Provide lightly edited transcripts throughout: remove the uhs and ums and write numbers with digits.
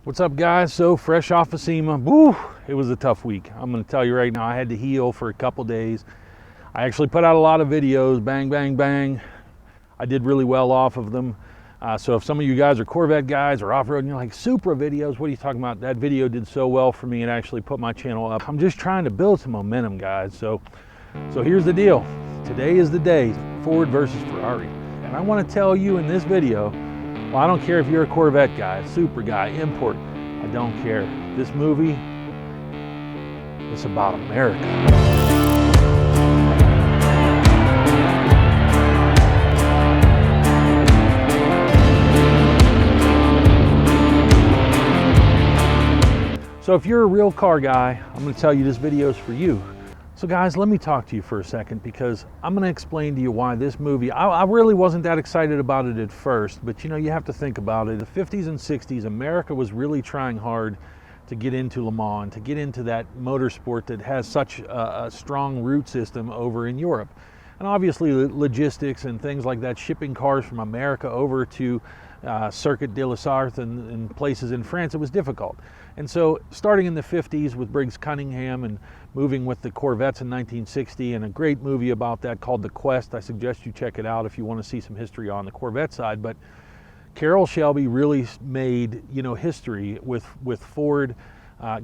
What's up, guys? So fresh off of SEMA, woo, it was a tough week. I'm going to tell you right now, I had to heal for a couple days. I actually put out a lot of videos, bang, bang, bang. I did really well off of them. So if some of you guys are Corvette guys or off-road and you're like, Supra videos, what are you talking about? That video did so well for me, it actually put my channel up. I'm just trying to build some momentum, guys. So here's the deal. Today is the day, Ford versus Ferrari. And I want to tell you in this video, well, I don't care if you're a Corvette guy, Supra guy, import, I don't care. This movie is about America. So if you're a real car guy, I'm going to tell you this video is for you. So guys, let me talk to you for a second because I'm going to explain to you why this movie, I really wasn't that excited about it at first, but you know, you have to think about it. The 50s and 60s, America was really trying hard to get into Le Mans, to get into that motorsport that has such a strong root system over in Europe. And obviously logistics and things like that, shipping cars from America over to Circuit de la Sarthe and places in France, it was difficult. And so starting in the 50s with Briggs Cunningham and moving with the Corvettes in 1960, and a great movie about that called The Quest. I suggest you check it out if you want to see some history on the Corvette side. But Carroll Shelby really made, you know, history with Ford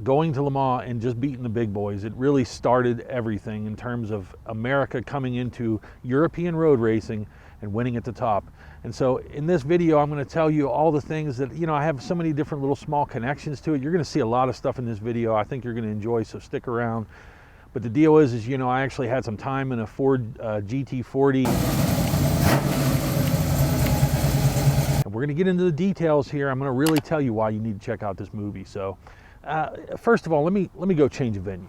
going to Le Mans and just beating the big boys. It really started everything in terms of America coming into European road racing and winning at the top. And so in this video, I'm going to tell you all the things that, you know, I have so many different little small connections to it. You're going to see a lot of stuff in this video I think you're going to enjoy, so stick around. But the deal is, you know, I actually had some time in a Ford GT40. And we're going to get into the details here. I'm going to really tell you why you need to check out this movie. So first of all, let me go change a venue.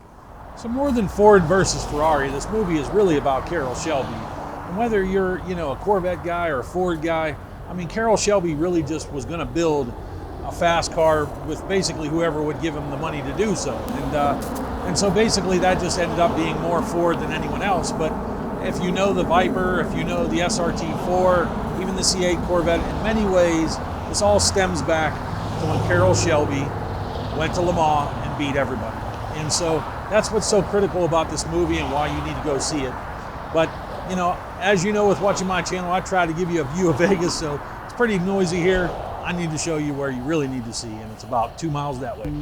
So more than Ford versus Ferrari, this movie is really about Carroll Shelby. And whether you're, you know, a Corvette guy or a Ford guy, I mean, Carroll Shelby really just was going to build a fast car with basically whoever would give him the money to do so. And so basically that just ended up being more Ford than anyone else. But if you know the Viper, if you know the SRT4, even the C8 Corvette, in many ways, this all stems back to when Carroll Shelby went to Le Mans and beat everybody. And so that's what's so critical about this movie and why you need to go see it. But you know, as you know with watching my channel, I try to give you a view of Vegas, so it's pretty noisy here. I need to show you where you really need to see, and it's about 2 miles that way.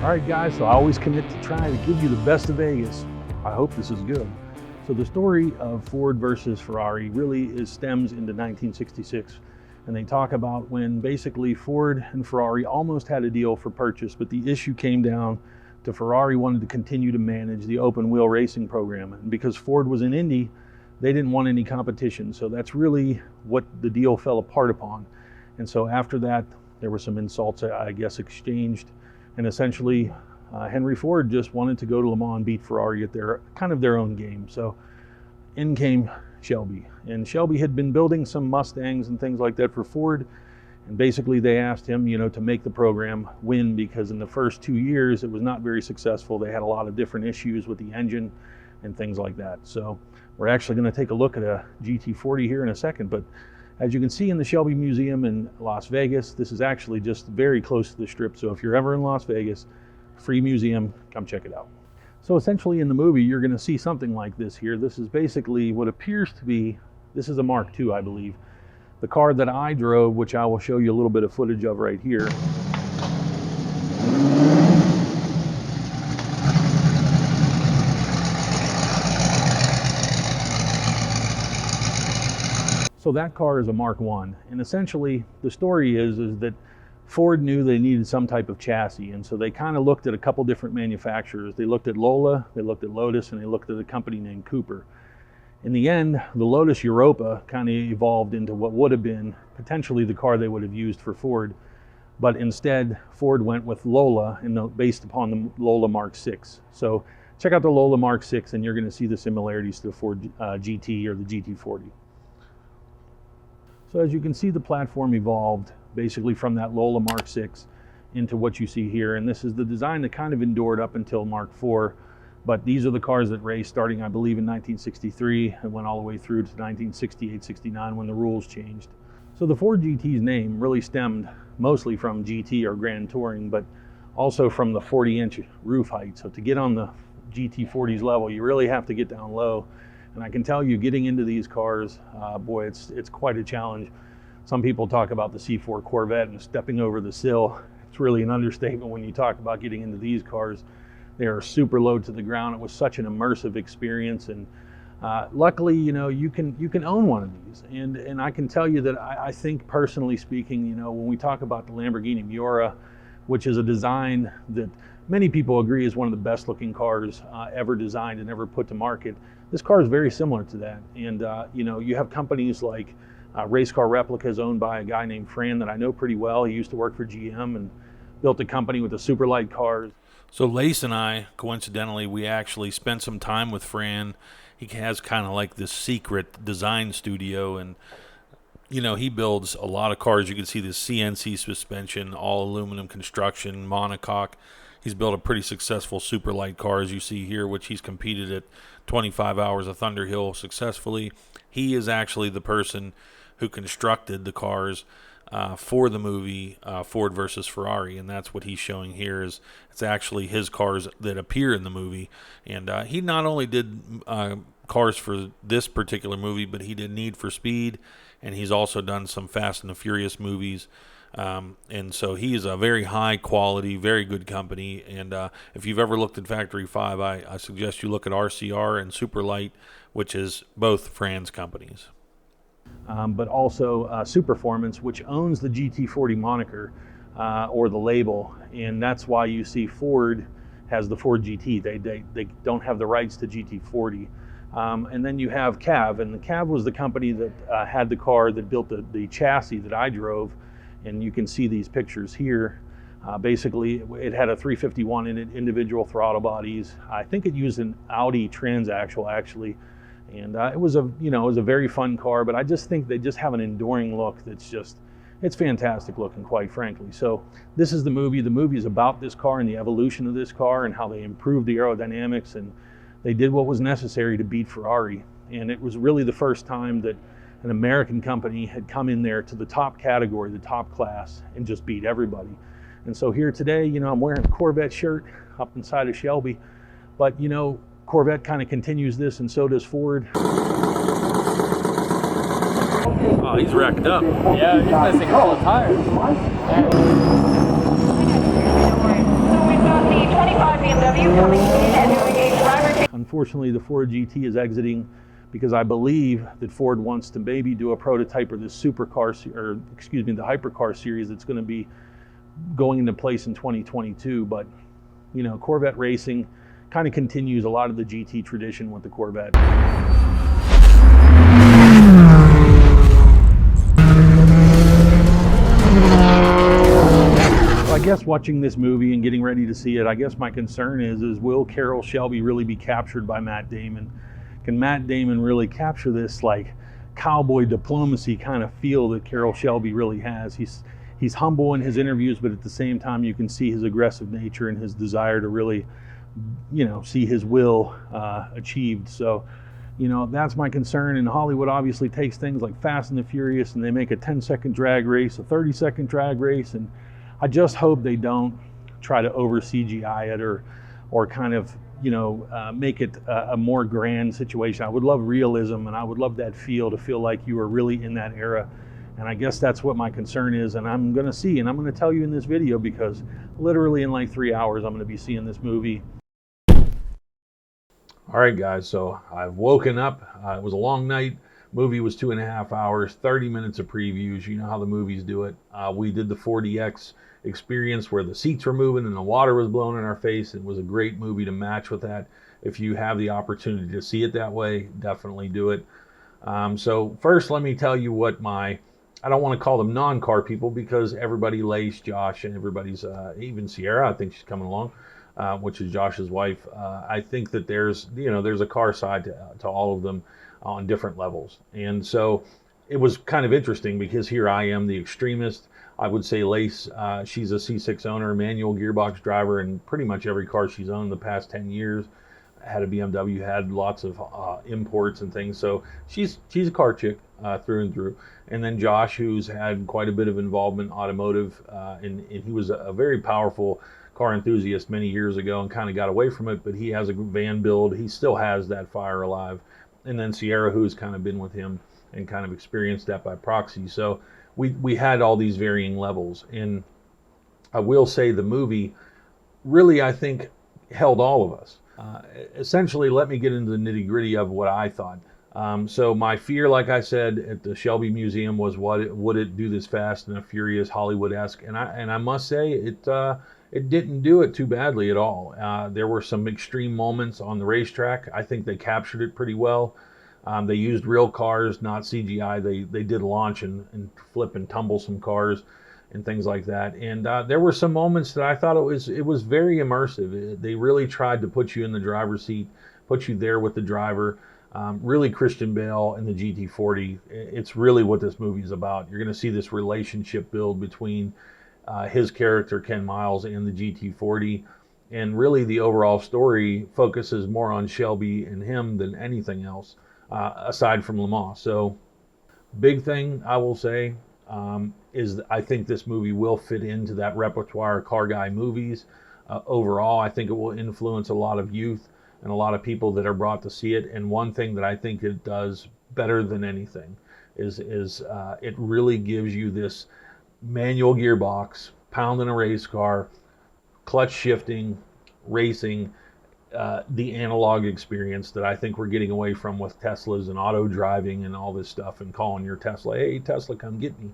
Alright guys, so I always commit to trying to give you the best of Vegas. I hope this is good. So the story of Ford versus Ferrari really stems into 1966. And they talk about when basically Ford and Ferrari almost had a deal for purchase, but the issue came down to Ferrari wanted to continue to manage the open wheel racing program. And because Ford was in Indy, they didn't want any competition. So that's really what the deal fell apart upon. And so after that, there were some insults, I guess, exchanged. And essentially, Henry Ford just wanted to go to Le Mans and beat Ferrari at their kind of their own game. So in came Shelby. And Shelby had been building some Mustangs and things like that for Ford. And basically they asked him, you know, to make the program win because in the first 2 years, it was not very successful. They had a lot of different issues with the engine and things like that. So we're actually going to take a look at a GT40 here in a second. But as you can see in the Shelby Museum in Las Vegas, this is actually just very close to the Strip. So if you're ever in Las Vegas, free museum, come check it out. So essentially in the movie, you're going to see something like this here. This is basically what appears to be, this is a Mark II, I believe. The car that I drove, which I will show you a little bit of footage of right here. So that car is a Mark I, and essentially the story is that Ford knew they needed some type of chassis, and so they kind of looked at a couple different manufacturers. They looked at Lola, they looked at Lotus, and they looked at a company named Cooper. In the end, the Lotus Europa kind of evolved into what would have been potentially the car they would have used for Ford, but instead Ford went with Lola based upon the Lola Mark VI. So check out the Lola Mark VI and you're going to see the similarities to the Ford GT or the GT40. So as you can see, the platform evolved basically from that Lola Mark VI into what you see here, and this is the design that kind of endured up until Mark IV. But these are the cars that raced starting, I believe, in 1963 and went all the way through to 1968, 69 when the rules changed. So the Ford GT's name really stemmed mostly from GT or Grand Touring, but also from the 40-inch roof height. So to get on the GT40's level, you really have to get down low. And I can tell you, getting into these cars, boy, it's quite a challenge. Some people talk about the C4 Corvette and stepping over the sill. It's really an understatement when you talk about getting into these cars. They are super low to the ground. It was such an immersive experience, and luckily, you know, you can own one of these. And I can tell you that I think, personally speaking, you know, when we talk about the Lamborghini Miura, which is a design that many people agree is one of the best looking cars ever designed and ever put to market, this car is very similar to that. And you know, you have companies like Race Car Replicas, owned by a guy named Fran that I know pretty well. He used to work for GM and built a company with the super light cars. So Lace and I, coincidentally, we actually spent some time with Fran. He has kind of like this secret design studio, and you know, he builds a lot of cars. You can see this CNC suspension, all aluminum construction, monocoque. He's built a pretty successful super light car, as you see here, which he's competed at 25 hours of Thunderhill successfully. He is actually the person who constructed the cars for the movie Ford versus Ferrari, and that's what he's showing here. Is it's actually his cars that appear in the movie, and he not only did cars for this particular movie, but he did Need for Speed, and he's also done some Fast and the Furious movies. And so he is a very high quality, very good company. And if you've ever looked at Factory 5, I suggest you look at RCR and Superlight, which is both Fran's companies. But also Superformance, which owns the GT40 moniker or the label. And that's why you see Ford has the Ford GT. They don't have the rights to GT40. And then you have Cav, and the Cav was the company that had the car that built the chassis that I drove. And you can see these pictures here. Basically, it had a 351 in it, individual throttle bodies. I think it used an Audi transaxle actually, and it was a very fun car. But I just think they just have an enduring look that's it's fantastic looking, quite frankly. So this is the movie. The movie is about this car and the evolution of this car and how they improved the aerodynamics, and they did what was necessary to beat Ferrari. And it was really the first time that an American company had come in there to the top category, the top class, and just beat everybody. And so here today, you know, I'm wearing a Corvette shirt up inside of Shelby, but you know, Corvette kind of continues this, and so does Ford. Oh, he's racked up. Yeah, he's missing all the tires. So we've got the 25 BMW coming in and doing a driver. Unfortunately, the Ford GT is exiting because I believe that Ford wants to maybe do a prototype of this the hypercar series that's going to be going into place in 2022. But you know, Corvette racing kind of continues a lot of the GT tradition with the Corvette. So I guess watching this movie and getting ready to see it, I guess my concern is will Carroll Shelby really be captured by Matt Damon? Can Matt Damon really capture this like cowboy diplomacy kind of feel that Carroll Shelby really has? He's humble in his interviews, but at the same time you can see his aggressive nature and his desire to really, you know, see his will achieved. So, you know, that's my concern. And Hollywood obviously takes things like Fast and the Furious and they make a 10-second drag race, a 30-second drag race, and I just hope they don't try to over CGI it or kind of, you know, make it a more grand situation. I would love realism, and I would love that feel, to feel like you were really in that era. And I guess that's what my concern is, and I'm gonna see, and I'm gonna tell you in this video, because literally in like 3 hours I'm gonna be seeing this movie. All right guys, so I've woken up. It was a long night, Movie was 2.5 hours, 30 minutes of previews. You know how the movies do it. We did the 4DX experience where the seats were moving and the water was blowing in our face. It was a great movie to match with that. If you have the opportunity to see it that way, definitely do it. So first, let me tell you what I don't want to call them non-car people, because everybody, Lace, Josh, and everybody's, even Sierra, I think she's coming along, which is Josh's wife. I think that there's a car side to all of them on different levels. And so it was kind of interesting, because here I am, the extremist. I would say Lace, she's a C6 owner, manual gearbox driver, and pretty much every car she's owned the past 10 years. Had a BMW, had lots of imports and things. So she's a car chick through and through. And then Josh, who's had quite a bit of involvement automotive, and he was a very powerful car enthusiast many years ago and kind of got away from it, but he has a van build. He still has that fire alive. And then Sierra, who's kind of been with him and kind of experienced that by proxy. So we had all these varying levels. And I will say the movie really, I think, held all of us. Essentially, let me get into the nitty-gritty of what I thought. So my fear, like I said, at the Shelby Museum was would it do this fast and a furious Hollywood-esque? And I must say it didn't do it too badly at all. There were some extreme moments on the racetrack. I think they captured it pretty well. They used real cars, not CGI. They did launch and flip and tumble some cars and things like that. And there were some moments that I thought it was very immersive. They really tried to put you in the driver's seat, put you there with the driver. Really, Christian Bale and the GT40. It's really what this movie is about. You're going to see this relationship build between his character Ken Miles and the GT40, and really the overall story focuses more on Shelby and him than anything else, aside from Lemans. So, big thing I will say. Is I think this movie will fit into that repertoire of car guy movies. Overall, I think it will influence a lot of youth and a lot of people that are brought to see it. And one thing that I think it does better than anything is it really gives you this manual gearbox, pounding a race car, clutch shifting, racing, the analog experience that I think we're getting away from with Teslas and auto driving and all this stuff, and calling your Tesla, hey Tesla, come get me.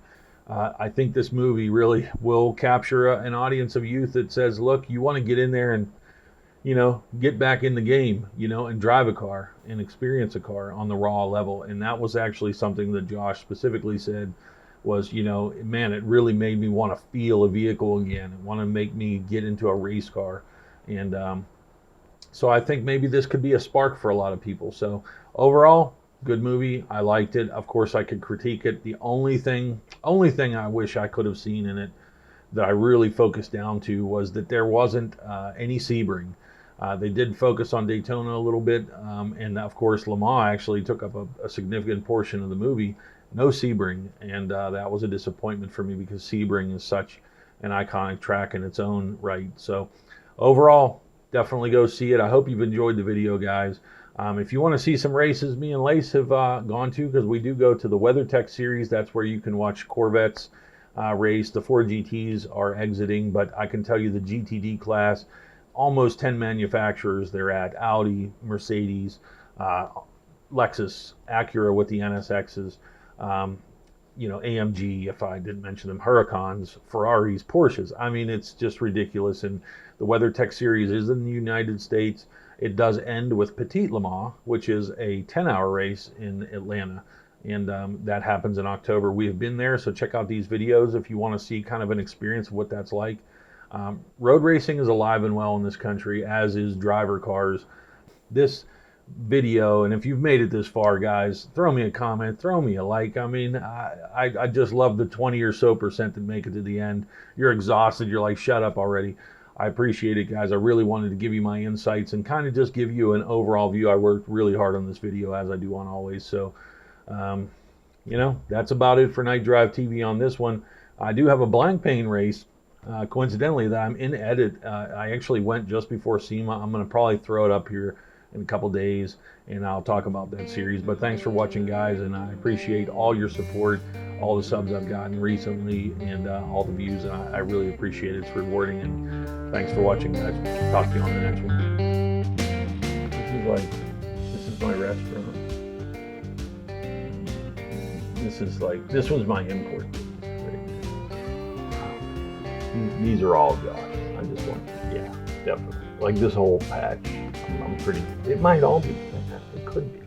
I think this movie really will capture an audience of youth that says, look, you want to get in there and get back in the game, and drive a car and experience a car on the raw level. And that was actually something that Josh specifically said was, man, it really made me want to feel a vehicle again. It want to make me get into a race car. And so I think maybe this could be a spark for a lot of people. So overall, good movie. I liked it. Of course, I could critique it. The only thing I wish I could have seen in it that I really focused down to was that there wasn't any Sebring. They did focus on Daytona a little bit, and of course Le Mans actually took up a significant portion of the movie. No Sebring, and that was a disappointment for me because Sebring is such an iconic track in its own right. So overall, definitely go see it. I hope you've enjoyed the video, guys. If you want to see some races me and Lace have gone to, because we do go to the WeatherTech series, that's where you can watch Corvettes race. The Ford GTs are exiting, but I can tell you the GTD class, almost 10 manufacturers they're at: Audi, Mercedes, Lexus, Acura with the NSXs, AMG, if I didn't mention them, Huracans, Ferraris, Porsches. I mean, it's just ridiculous. And the WeatherTech series is in the United States. It does end with Petit Le Mans, which is a 10-hour race in Atlanta. And that happens in October. We have been there, so check out these videos if you want to see kind of an experience of what that's like. Road racing is alive and well in this country, as is driver cars. This video, and if you've made it this far, guys, throw me a comment, throw me a like. I mean, I just love the 20 or so percent that make it to the end. You're exhausted. You're like, shut up already. I appreciate it, guys. I really wanted to give you my insights and kind of just give you an overall view. I worked really hard on this video, as I do on always. So, that's about it for Night Drive TV on this one. I do have a blank pane race, coincidentally, that I'm in edit. I actually went just before SEMA. I'm going to probably throw it up here in a couple days, and I'll talk about that series. But thanks for watching, guys, and I appreciate all your support, all the subs I've gotten recently, and all the views, and I really appreciate it. It's rewarding, and thanks for watching, guys. Talk to you on the next one. This is my restaurant. This is like, this was my import. These are all Josh. I just want, yeah, definitely. Like this whole patch, I'm pretty, it might all be, it could be.